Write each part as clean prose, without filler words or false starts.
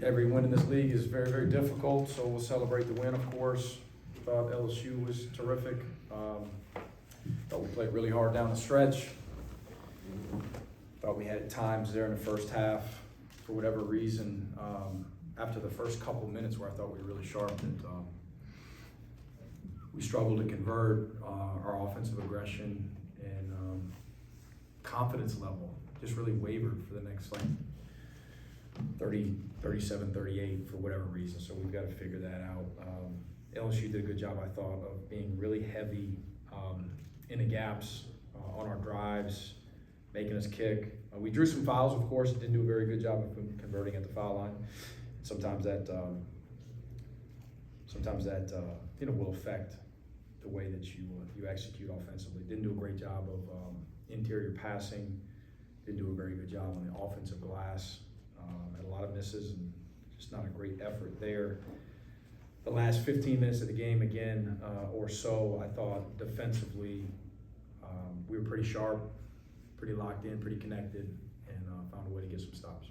Every win in this league is very, very difficult, so we'll celebrate the win, of course. Thought LSU was terrific. Thought we played really hard down the stretch. Thought we had times there in the first half, for whatever reason, after the first couple minutes where I thought we were really sharp, that we struggled to convert our offensive aggression and confidence level just really wavered for the next 30, 37, 38 for whatever reason. So we've got to figure that out. LSU did a good job, I thought, of being really heavy in the gaps on our drives, making us kick. We drew some fouls, of course. Didn't do a very good job of converting at the foul line. Sometimes that will affect the way that you execute offensively. Didn't do a great job of interior passing. Didn't do a very good job on the offensive glass. Had a lot of misses and just not a great effort there. The last 15 minutes of the game, again, or so, I thought defensively we were pretty sharp, pretty locked in, pretty connected, and found a way to get some stops.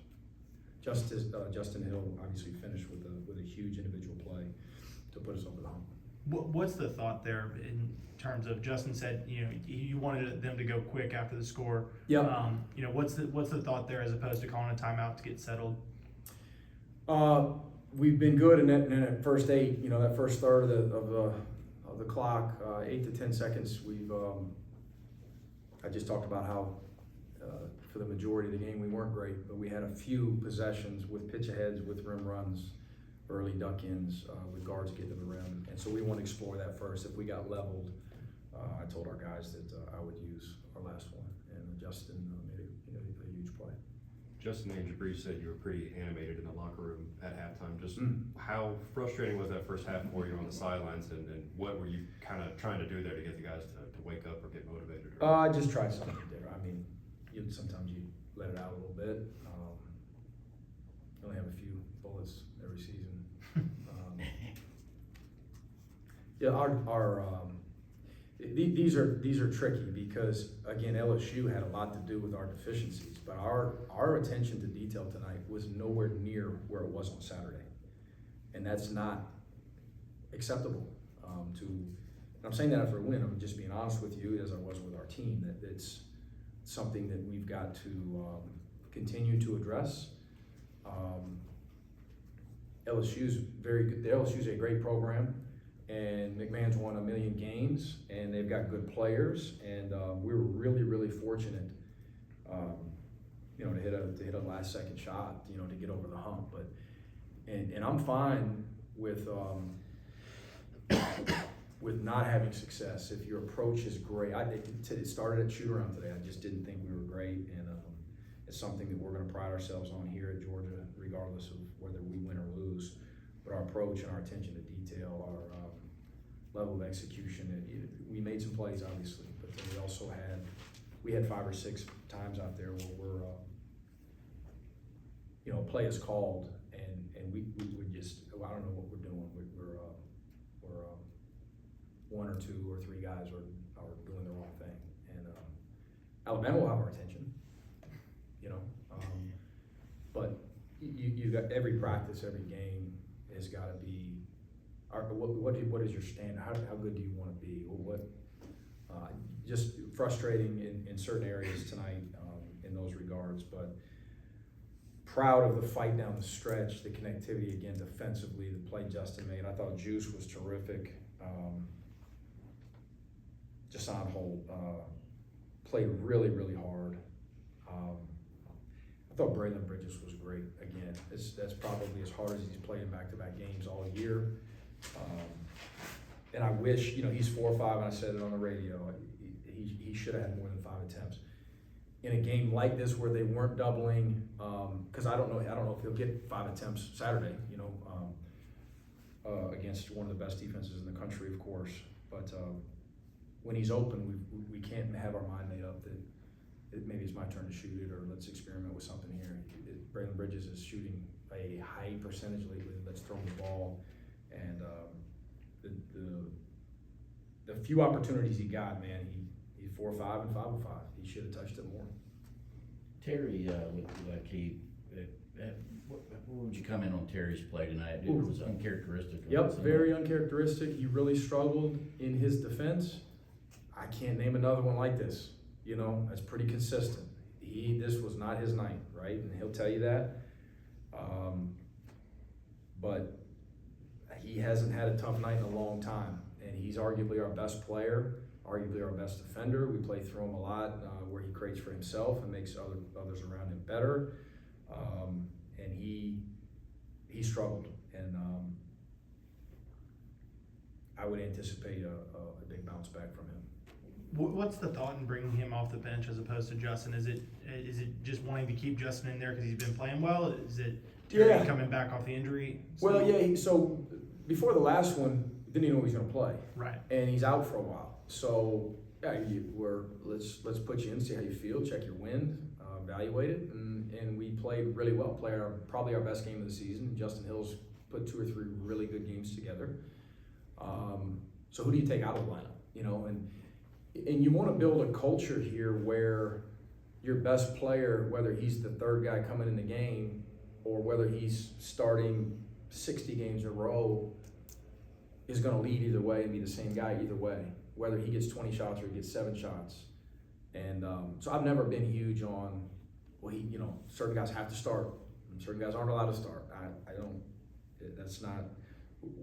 Justin Hill obviously finished with a huge individual play to put us over the hump. What's the thought there in terms of Justin said, you wanted them to go quick after the score. Yeah. What's the thought there as opposed to calling a timeout to get settled? We've been good in that first 8, that first third of the clock, 8 to 10 seconds. I just talked about how for the majority of the game we weren't great, but we had a few possessions with pitch aheads, with rim runs, early duck-ins, with guards getting to the rim, and so we want to explore that first. If we got leveled, I told our guys that I would use our last one, and Justin made a huge play. Justin and Jabri said you were pretty animated in the locker room at halftime. Just how frustrating was that first half for you on the sidelines, and what were you kind of trying to do there to get the guys to wake up or get motivated? I just tried something different. I mean, sometimes you let it out a little bit. You only have a few bullets every season. These are tricky because, again, LSU had a lot to do with our deficiencies, but our attention to detail tonight was nowhere near where it was on Saturday, and that's not acceptable. And I'm saying that after a win. I'm just being honest with you, as I was with our team, that it's something that we've got to continue to address. LSU's very good. LSU's a great program, and McMahon's won 1 million games, and they've got good players, and we were really, really fortunate, to hit a last-second shot, to get over the hump. But and I'm fine with not having success if your approach is great. It started at shoot-around today. I just didn't think we were great, and it's something that we're going to pride ourselves on here at Georgia, regardless of whether we win or lose. But our approach and our attention to detail, our level of execution, we made some plays, obviously, but then we had 5 or 6 times out there where we're, play is called, and we just, I don't know what we're doing. We're 1 or 2 or 3 guys are doing the wrong thing, and Alabama will have our attention, but you got every practice, every game has got to be. What is your standard? How good do you want to be? Just frustrating in certain areas tonight in those regards, but proud of the fight down the stretch, the connectivity again defensively, the play Justin made. I thought Juice was terrific. Jason Holt played really, really hard. I thought Braylon Bridges was great again. That's probably as hard as he's played in back-to-back games all year. And I wish, he's 4 or 5, and I said it on the radio. He should have had more than 5 attempts in a game like this where they weren't doubling. Because I don't know if he'll get 5 attempts Saturday. Against one of the best defenses in the country, of course. But when he's open, we can't have our mind made up that maybe it's my turn to shoot it, or let's experiment with something here. Braylon Bridges is shooting a high percentage lately. Let's throw him the ball, and the few opportunities he got, man, he's 4 or 5 and 5 or 5. He should have touched it more. Terry looked like he What would you comment on Terry's play tonight? It was uncharacteristic. Yep, very uncharacteristic. He really struggled in his defense. I can't name another one like this. You know, that's pretty consistent. This was not his night, right? And he'll tell you that. But he hasn't had a tough night in a long time. And he's arguably our best player, arguably our best defender. We play through him a lot, where he creates for himself and makes others around him better. And he struggled, and I would anticipate a big bounce back from him. What's the thought in bringing him off the bench as opposed to Justin? Is it just wanting to keep Justin in there because he's been playing well? Is it Terry coming back off the injury? Well, yeah. So before the last one, didn't even know he was going to play, Right. and he's out for a while. So yeah, let's put you in, see how you feel, check your wind, evaluate it, and we played really well. Played probably our best game of the season. Justin Hill's put 2 or 3 really good games together. So who do you take out of the lineup? You know, and you want to build a culture here where your best player, whether he's the third guy coming in the game or whether he's starting 60 games in a row, is going to lead either way and be the same guy either way, whether he gets 20 shots or he gets 7 shots. And so I've never been huge on, well, certain guys have to start and certain guys aren't allowed to start.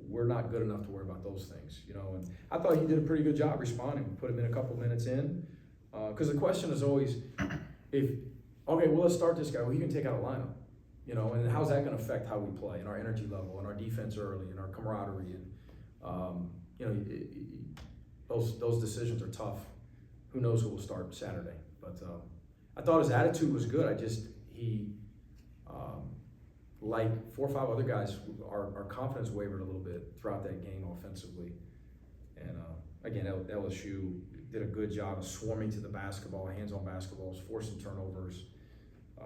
We're not good enough to worry about those things, you know. And I thought he did a pretty good job responding. We put him in a couple minutes in, because the question is always, let's start this guy. Well, you can take out a lineup, you know, and how's that going to affect how we play and our energy level and our defense early and our camaraderie and those decisions are tough. Who knows who will start Saturday? But I thought his attitude was good. He like 4 or 5 other guys, our confidence wavered a little bit throughout that game offensively. And again, LSU did a good job of swarming to the basketball, hands-on basketballs, forcing turnovers.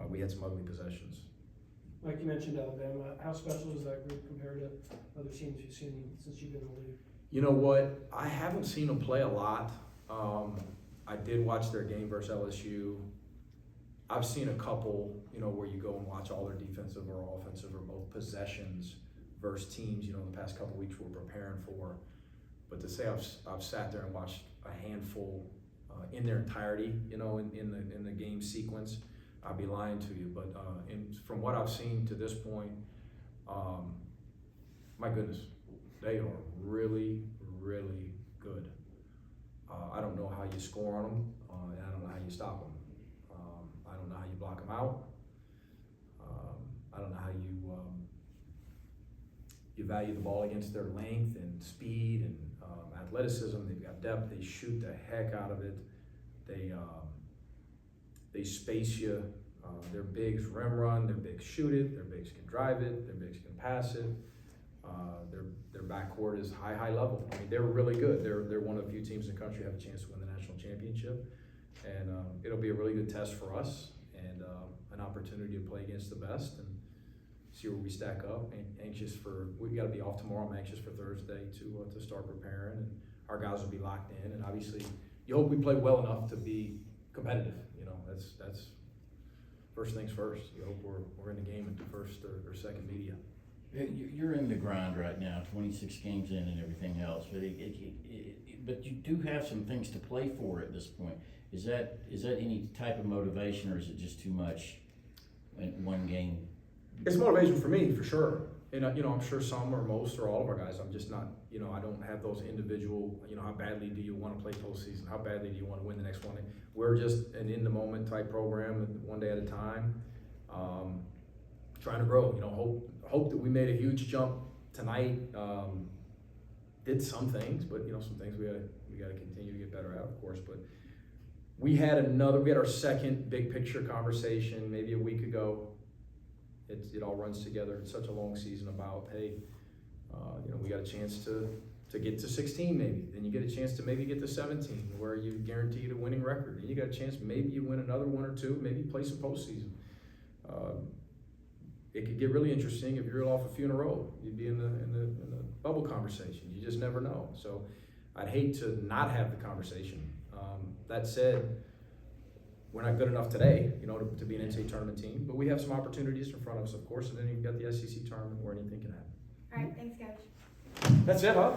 We had some ugly possessions. Like you mentioned Alabama, how special is that group compared to other teams you've seen since you've been in the league? You know what? I haven't seen them play a lot. I did watch their game versus LSU. I've seen a couple, you know, where you go and watch all their defensive or offensive or both possessions versus teams, you know, in the past couple weeks we're preparing for. But to say I've sat there and watched a handful in their entirety, you know, in the game sequence, I'd be lying to you. But from what I've seen to this point, my goodness, they are really, really good. I don't know how you score on them, and I don't know how you stop them. I don't know how you block them out. I don't know how you value the ball against their length and speed and athleticism. They've got depth. They shoot the heck out of it. They space you. Their bigs rim run. Their bigs shoot it. Their bigs can drive it. Their bigs can pass it. Their backcourt is high level. I mean, they're really good. They're one of the few teams in the country that have a chance to win the national championship. And it'll be a really good test for us and an opportunity to play against the best and see where we stack up. We got to be off tomorrow. I'm anxious for Thursday to start preparing, and our guys will be locked in. And obviously, you hope we play well enough to be competitive. You know, that's first things first. You hope we're in the game at the first or second media. You're in the grind right now, 26 games in and everything else, but you do have some things to play for at this point. Is that any type of motivation, or is it just too much in one game? It's motivation for me, for sure. And I'm sure some or most or all of our guys. I'm just not. I don't have those individual. How badly do you want to play postseason? How badly do you want to win the next one? We're just an in the moment type program, one day at a time. Trying to grow. Hope that we made a huge jump tonight. Did some things, but some things we got to continue to get better at, of course. But we had our second big picture conversation maybe a week ago. It all runs together. It's such a long season about, hey, we got a chance to get to 16 maybe. Then you get a chance to maybe get to 17 where you guaranteed a winning record. And you got a chance maybe you win another one or two, maybe play some postseason. It could get really interesting if you reel off a few in a row. You'd be in the bubble conversation. You just never know. So I'd hate to not have the conversation. That said, we're not good enough today, you know, to be an NCAA tournament team, but we have some opportunities in front of us, of course, and then you've got the SEC tournament where anything can happen. All right, thanks, Coach. That's it, huh?